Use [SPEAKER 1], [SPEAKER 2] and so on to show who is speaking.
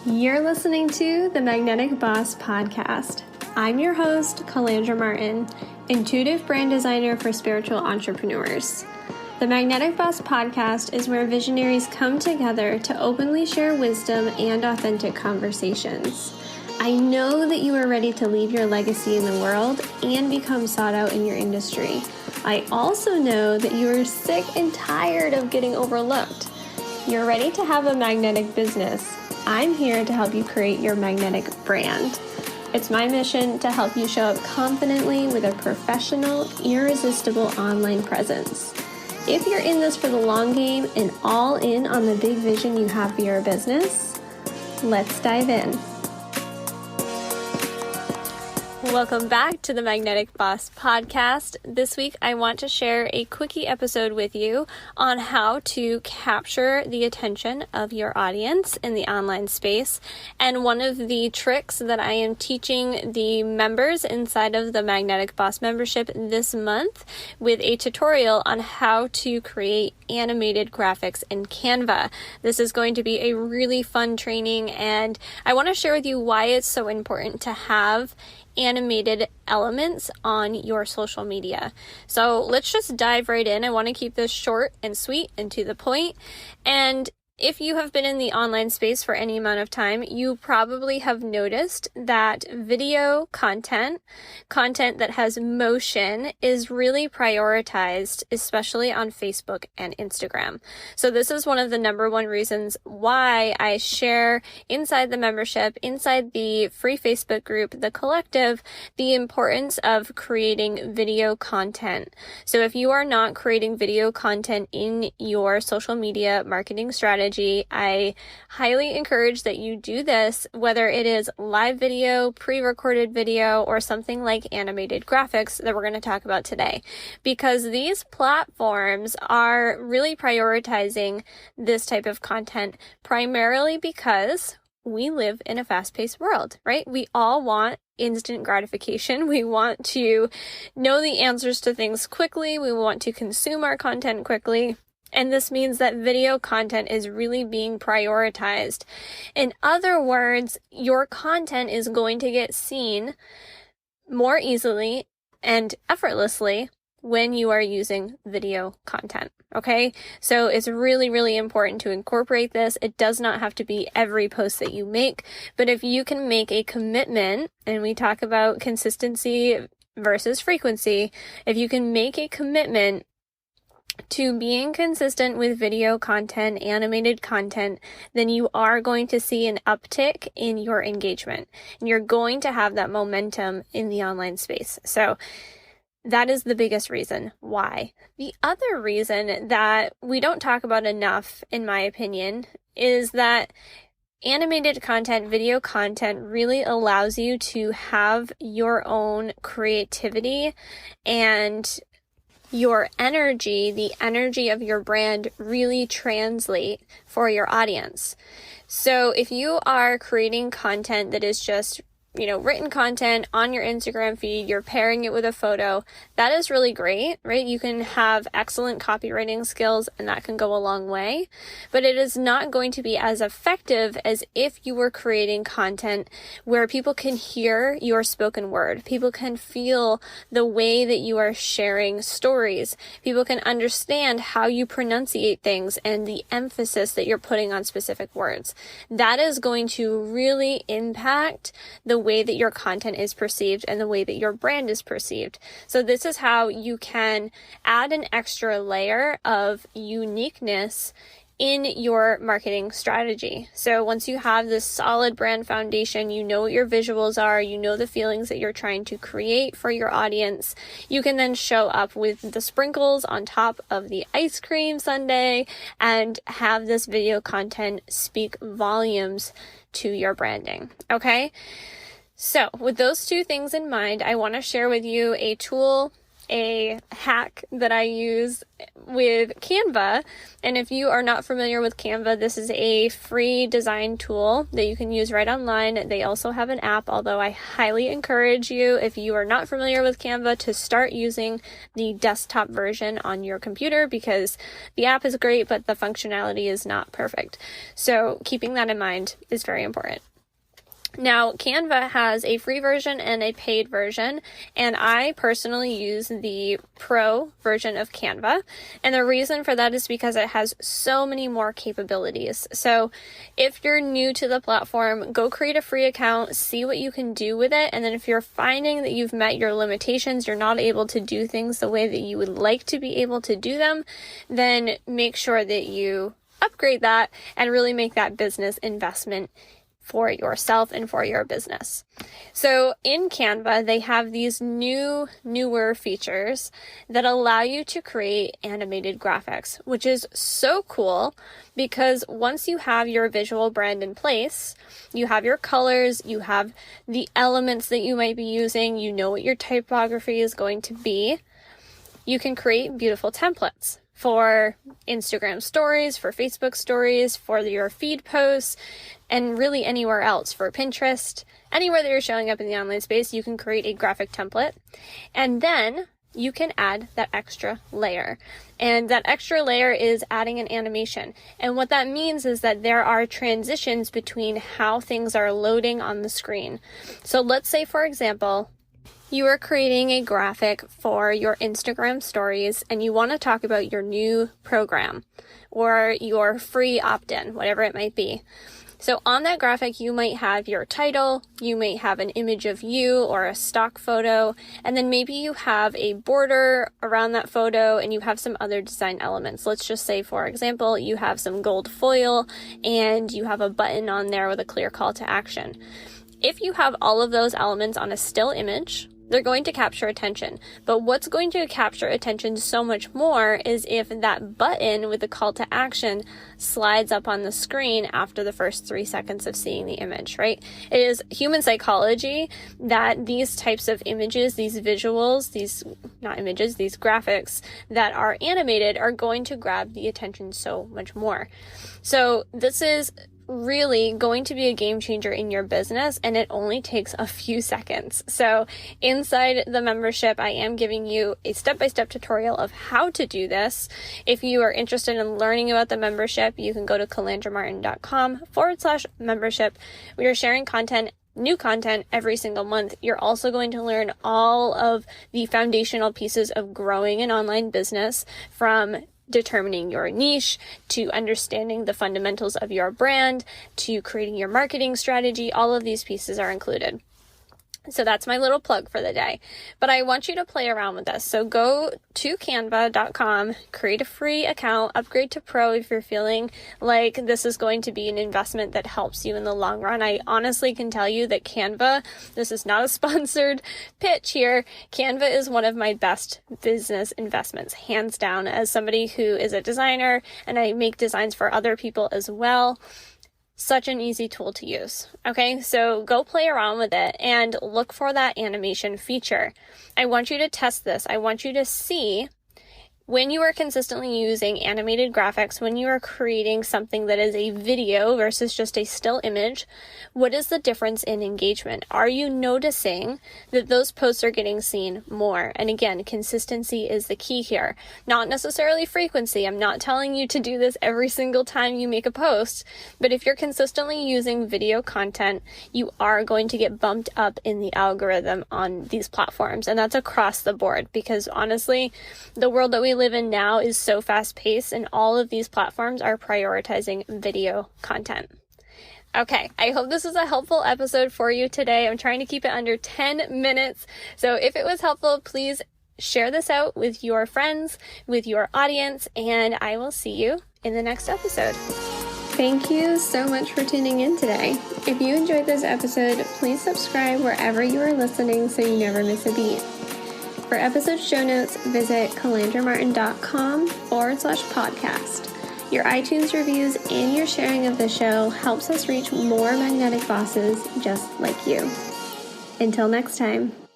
[SPEAKER 1] You're listening to the Magnetic Boss Podcast. I'm your host, Calandra Martin, intuitive brand designer for spiritual entrepreneurs. The Magnetic Boss Podcast is where visionaries come together to openly share wisdom and authentic conversations. I know that you are ready to leave your legacy in the world and become sought out in your industry. I also know that you are sick and tired of getting overlooked. You're ready to have a magnetic business. I'm here to help you create your magnetic brand. It's my mission to help you show up confidently with a professional, irresistible online presence. If you're in this for the long game and all in on the big vision you have for your business, let's dive in. Welcome back to the Magnetic Boss Podcast. This week, I want to share a quickie episode with you on how to capture the attention of your audience in the online space. And one of the tricks that I am teaching the members inside of the Magnetic Boss membership this month with a tutorial on how to create animated graphics in Canva. This is going to be a really fun training, and I want to share with you why it's so important to have animated elements on your social media. So let's just dive right in. I want to keep this short and sweet and to the point. And if you have been in the online space for any amount of time, you probably have noticed that video content that has motion is really prioritized, especially on Facebook and Instagram. So this is one of the number one reasons why I share inside the membership, inside the free Facebook group, The Collective, the importance of creating video content. So if you are not creating video content in your social media marketing strategy, I highly encourage that you do this, whether it is live video, pre-recorded video, or something like animated graphics that we're going to talk about today. Because these platforms are really prioritizing this type of content primarily because we live in a fast-paced world, right? We all want instant gratification. We want to know the answers to things quickly. We want to consume our content quickly. And this means that video content is really being prioritized. In other words, your content is going to get seen more easily and effortlessly when you are using video content. Okay? So it's really, really important to incorporate this. It does not have to be every post that you make, but if you can make a commitment, and we talk about consistency versus frequency, if you can make a commitment to being consistent with video content, animated content, then you are going to see an uptick in your engagement. And you're going to have that momentum in the online space. So that is the biggest reason why. The other reason that we don't talk about enough, in my opinion, is that animated content, video content really allows you to have your own creativity and your energy, the energy of your brand, really translate for your audience. So if you are creating content that is just, written content on your Instagram feed, you're pairing it with a photo, that is really great, right? You can have excellent copywriting skills and that can go a long way, but it is not going to be as effective as if you were creating content where people can hear your spoken word. People can feel the way that you are sharing stories. People can understand how you pronunciate things and the emphasis that you're putting on specific words. That is going to really impact the way that your content is perceived and the way that your brand is perceived. So this is how you can add an extra layer of uniqueness in your marketing strategy. So once you have this solid brand foundation, you know what your visuals are, you know the feelings that you're trying to create for your audience, you can then show up with the sprinkles on top of the ice cream sundae and have this video content speak volumes to your branding. Okay? So with those two things in mind, I want to share with you a tool a hack that I use with Canva. And if you are not familiar with Canva, this is a free design tool that you can use right online. They also have an app, although I highly encourage you, if you are not familiar with Canva, to start using the desktop version on your computer, because the app is great, but the functionality is not perfect. So keeping that in mind is very important. Now, Canva has a free version and a paid version, and I personally use the pro version of Canva. And the reason for that is because it has so many more capabilities. So if you're new to the platform, go create a free account, see what you can do with it. And then if you're finding that you've met your limitations, you're not able to do things the way that you would like to be able to do them, then make sure that you upgrade that and really make that business investment for yourself and for your business. So in Canva, they have these newer features that allow you to create animated graphics, which is so cool because once you have your visual brand in place, you have your colors, you have the elements that you might be using, you know what your typography is going to be, you can create beautiful templates for Instagram stories, for Facebook stories, for your feed posts, and really anywhere else, for Pinterest. Anywhere that you're showing up in the online space, you can create a graphic template. And then you can add that extra layer. And that extra layer is adding an animation. And what that means is that there are transitions between how things are loading on the screen. So let's say, for example, you are creating a graphic for your Instagram stories and you want to talk about your new program or your free opt-in, whatever it might be. So on that graphic, you might have your title, you might have an image of you or a stock photo, and then maybe you have a border around that photo and you have some other design elements. Let's just say, for example, you have some gold foil and you have a button on there with a clear call to action. If you have all of those elements on a still image, they're going to capture attention. But what's going to capture attention so much more is if that button with the call to action slides up on the screen after the first 3 seconds of seeing the image, right? It is human psychology that these types of images, these visuals, these graphics that are animated are going to grab the attention so much more. So this is really going to be a game changer in your business, and it only takes a few seconds. So inside the membership, I am giving you a step-by-step tutorial of how to do this. If you are interested in learning about the membership, you can go to calandramartin.com/membership. We are sharing new content every single month. You're also going to learn all of the foundational pieces of growing an online business, from determining your niche, to understanding the fundamentals of your brand, to creating your marketing strategy. All of these pieces are included. So that's my little plug for the day. But I want you to play around with this. So go to canva.com, create a free account, upgrade to pro if you're feeling like this is going to be an investment that helps you in the long run. I honestly can tell you that Canva, this is not a sponsored pitch here, Canva is one of my best business investments, hands down. As somebody who is a designer and I make designs for other people as well, such an easy tool to use. Okay, so go play around with it and look for that animation feature. I want you to test this. I want you to see when you are consistently using animated graphics, when you are creating something that is a video versus just a still image, what is the difference in engagement? Are you noticing that those posts are getting seen more? And again, consistency is the key here. Not necessarily frequency. I'm not telling you to do this every single time you make a post, but if you're consistently using video content, you are going to get bumped up in the algorithm on these platforms. And that's across the board, because honestly, the world that we live in now is so fast-paced, and all of these platforms are prioritizing video content. Okay, I hope this was a helpful episode for you today. I'm trying to keep it under 10 minutes. So if it was helpful, please share this out with your friends, with your audience, and I will see you in the next episode. Thank you so much for tuning in today. If you enjoyed this episode, please subscribe wherever you are listening so you never miss a beat. For episode show notes, visit calandramartin.com/podcast. Your iTunes reviews and your sharing of the show helps us reach more magnetic bosses just like you. Until next time.